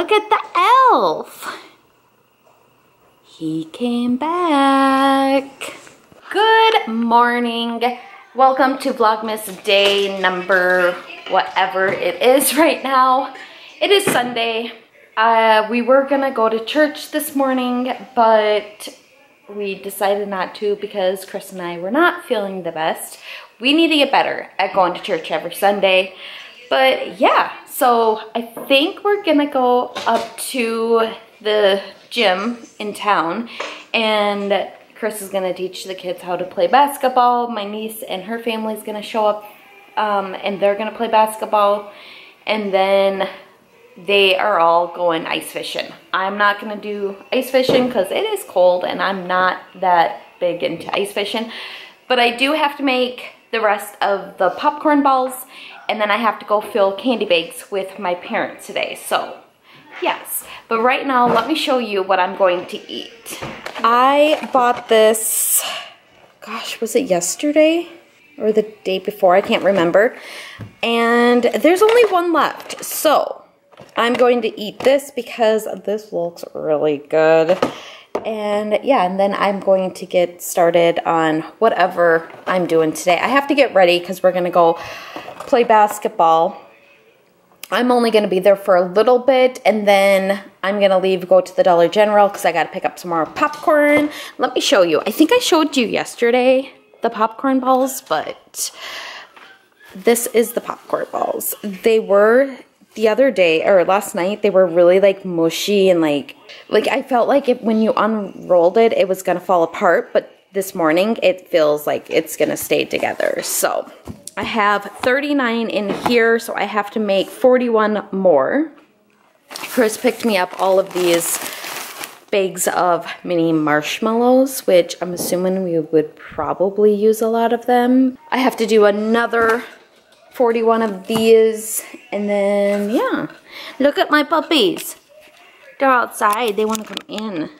Look at the elf. He came back. Good morning. Welcome to Vlogmas day number whatever it is right now. It is Sunday. We were gonna go to church this morning, but we decided not to because Chris and I were not feeling the best. We need to get better at going to church every Sunday. But yeah, so I think we're gonna go up to the gym in town, and Chris is gonna teach the kids how to play basketball. My niece and her family is gonna show up and they're gonna play basketball, and then they are all going ice fishing. I'm not gonna do ice fishing because it is cold and I'm not that big into ice fishing, but I do have to make the rest of the popcorn balls, and then I have to go fill candy bags with my parents today. So yes, but right now let me show you what I'm going to eat. I bought this, gosh, was it yesterday or the day before? I can't remember. And there's only one left. So I'm going to eat this because this looks really good. And yeah, and then I'm going to get started on whatever I'm doing today. I have to get ready because we're going to go play basketball. I'm only going to be there for a little bit, and then I'm going to leave, go to the Dollar General because I got to pick up some more popcorn. Let me show you. I think I showed you yesterday the popcorn balls, but this is the popcorn balls. They were the other day, or last night, they were really like mushy and like I felt like when you unrolled it, it was going to fall apart, but this morning it feels like it's going to stay together. So I have 39 in here, so I have to make 41 more. Chris picked me up all of these bags of mini marshmallows, which I'm assuming we would probably use a lot of them. I have to do another 41 of these, and then yeah, look at my puppies. They're outside, they want to come in.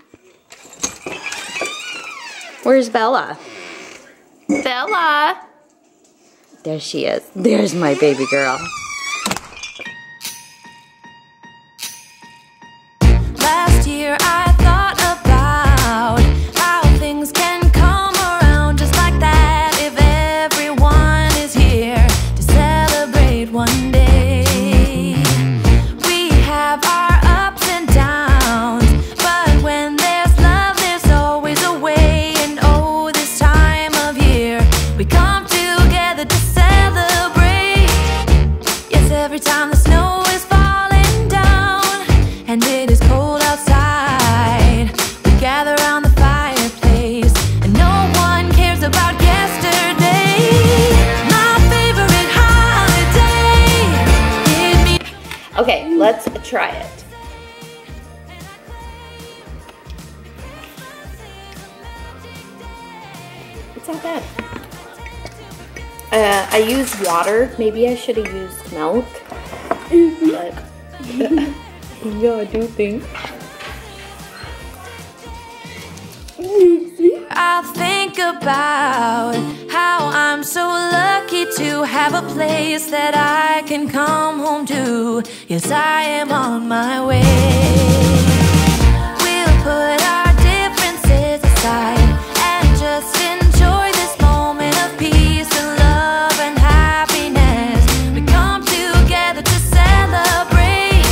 Where's Bella? Bella! There she is. There's my baby girl. Last year I thought about how things can come around just like that if everyone is here to celebrate one day. We have our ups and downs, but when there's love there's always a way. And oh, this time of year we come together to celebrate. Yes, every time the snow is falling down and it is cold outside, we gather around the fireplace and no one cares about yesterday. My favorite holiday. Okay, let's try it. It's not bad. I used water. Maybe I should have used milk. But yeah, I do think. I'll think about how I'm so lucky to have a place that I can come home to. Yes, I am on my way. We'll put our differences aside and just enjoy this moment of peace and love and happiness. We come together to celebrate.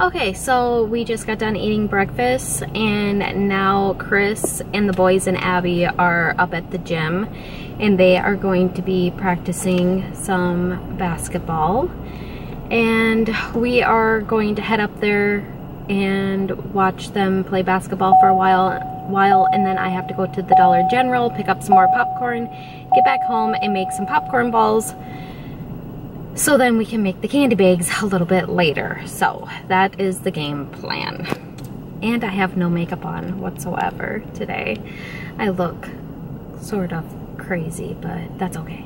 Okay, so we just got done eating breakfast, and now Chris and the boys and Abby are up at the gym, and they are going to be practicing some basketball. And we are going to head up there and watch them play basketball for a while, and then I have to go to the Dollar General, pick up some more popcorn, get back home and make some popcorn balls, so then we can make the candy bags a little bit later. So that is the game plan. And I have no makeup on whatsoever today. I look sort of crazy, but that's okay.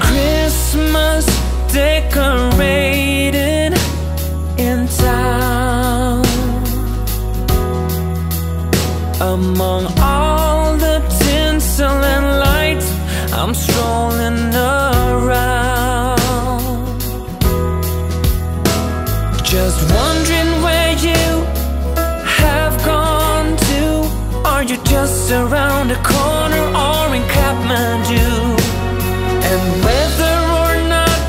Christmas. Just wondering where you have gone to. Are you just around the corner or in Kathmandu? And whether or not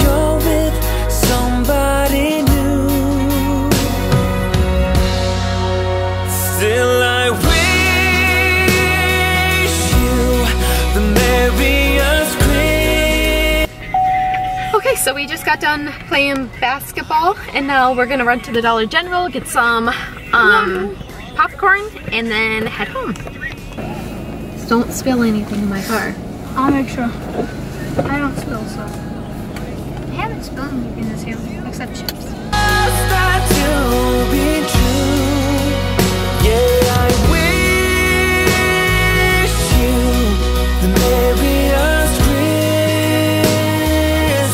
you're with somebody new, still I wish you the merriest Christmas. Okay, so we just got done playing basketball and now we're gonna run to the Dollar General, get some popcorn, and then head home. Just don't spill anything in my car. I'll make sure I don't spill stuff. I haven't spilled anything this year except chips. That to be true. Yeah, I wish you the merriest Christmas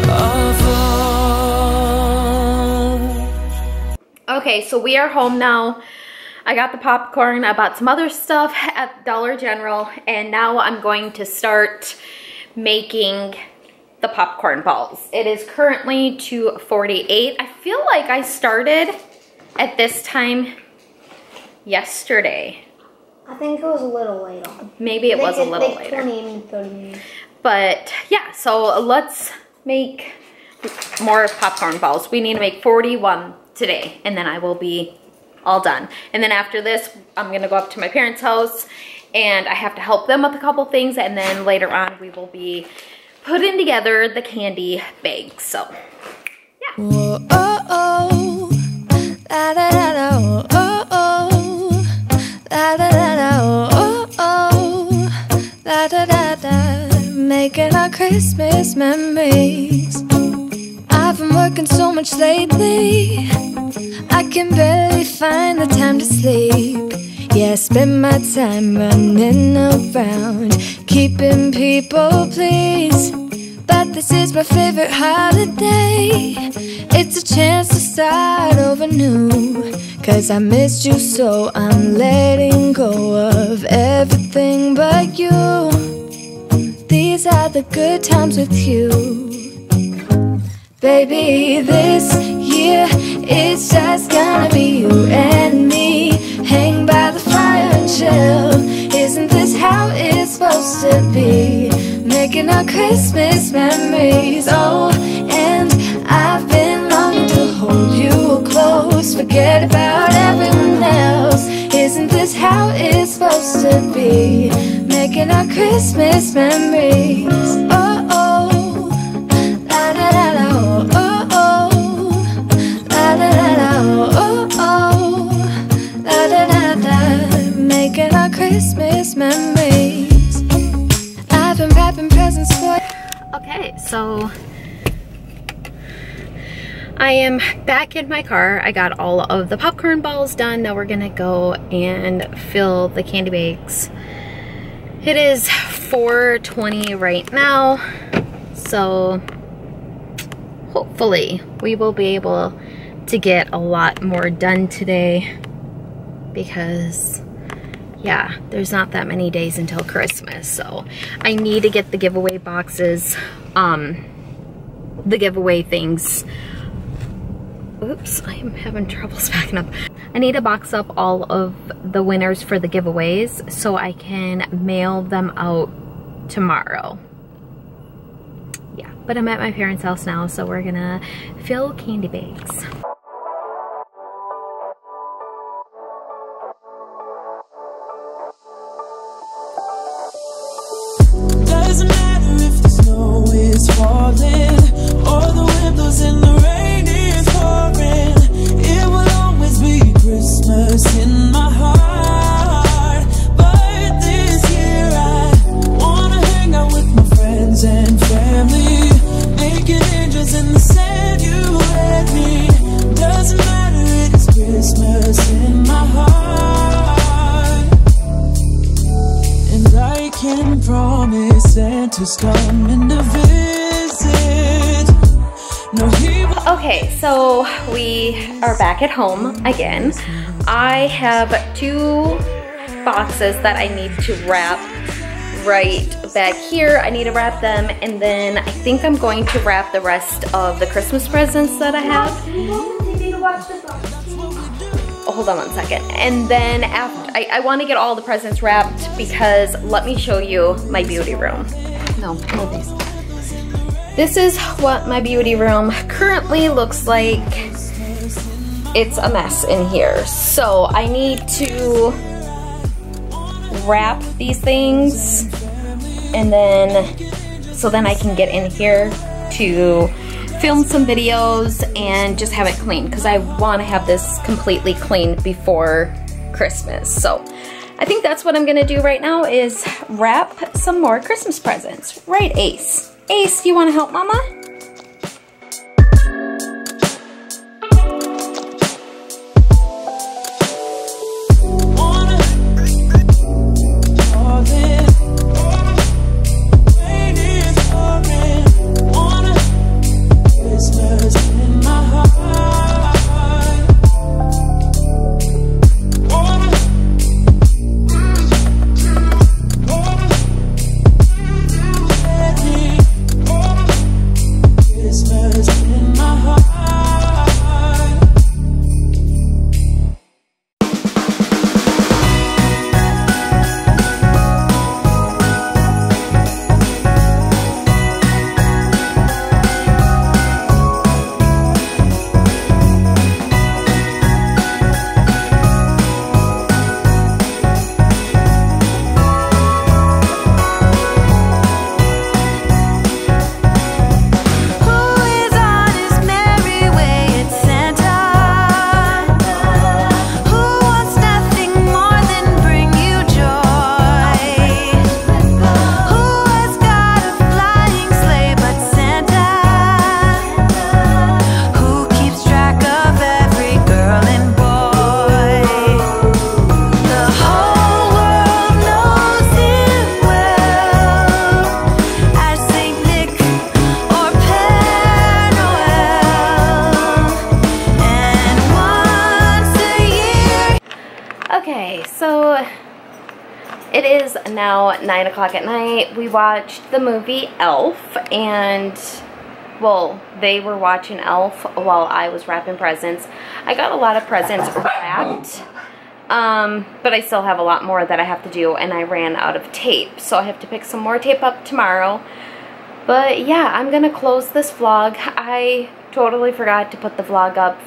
of all. Okay, so we are home now. I got the popcorn, I bought some other stuff at Dollar General, and now I'm going to start making the popcorn balls. It is currently 2:48. I feel like I started at this time yesterday. I think it was a little late on. Maybe it was a little like later. 20 and 30 minutes. But yeah, so let's make more popcorn balls. We need to make 41 today, and then I will be all done. And then after this, I'm gonna go up to my parents' house and I have to help them with a couple things, and then later on we will be putting together the candy bags. So yeah. Whoa, oh, oh. La, da, da, da, oh, oh, oh. La, da, da, da, oh, oh. La, da, da, da. Making our Christmas memories. I've been working so much lately, I can barely find the time to sleep. Yeah, I spend my time running around, keeping people pleased. But this is my favorite holiday. It's a chance to start over new. 'Cause I missed you, so I'm letting go of everything but you. These are the good times with you. Baby, this year it's just gonna be you and me. Hang by the fire and chill. Isn't this how it's supposed to be? Making our Christmas memories. Oh, and I've been longing to hold you close. Forget about everyone else. Isn't this how it's supposed to be? Making our Christmas memories. Oh, oh. La da da da. Making our Christmas memories. I've been wrapping presents for. Okay, so I am back in my car. I got all of the popcorn balls done. Now we're gonna go and fill the candy bags. It is 4:20 right now, so hopefully we will be able to get a lot more done today, because yeah, there's not that many days until Christmas. So I need to get the giveaway boxes, the giveaway things. Oops, I'm having troubles backing up. I need to box up all of the winners for the giveaways so I can mail them out tomorrow. Yeah, but I'm at my parents' house now, so we're gonna fill candy bags. Doesn't matter if the snow is falling or the wind blows and the rain is pouring. It will always be Christmas in my heart. But this year I wanna hang out with my friends and family, making angels in the sand, you and me. Doesn't matter, it's Christmas in my heart. And I can promise Santa's coming to visit. No, he will. Okay, so we are back at home again. I have 2 boxes that I need to wrap right back here. I need to wrap them, and then I think I'm going to wrap the rest of the Christmas presents that I have. Oh, hold on one second. And then after, I want to get all the presents wrapped because let me show you my beauty room. No, movies. This is what my beauty room currently looks like. It's a mess in here. So I need to wrap these things, and then so then I can get in here to film some videos and just have it clean, because I want to have this completely clean before Christmas. So I think that's what I'm gonna do right now, is wrap some more Christmas presents. Right, Ace? Ace, do you want to help Mama? Okay, so it is now 9 o'clock at night. We watched the movie Elf, and well, they were watching Elf while I was wrapping presents. I got a lot of presents wrapped, but I still have a lot more that I have to do, and I ran out of tape, so I have to pick some more tape up tomorrow. But yeah, I'm gonna close this vlog. I totally forgot to put the vlog up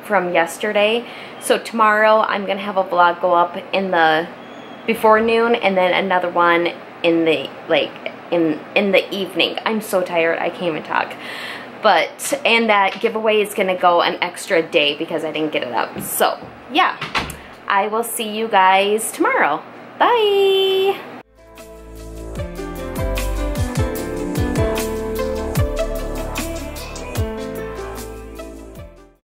from yesterday, so tomorrow I'm gonna have a vlog go up in the before noon, and then another one in the in the evening. I'm so tired, I can't even talk. But and that giveaway is gonna go an extra day because I didn't get it up. So yeah, I will see you guys tomorrow. Bye.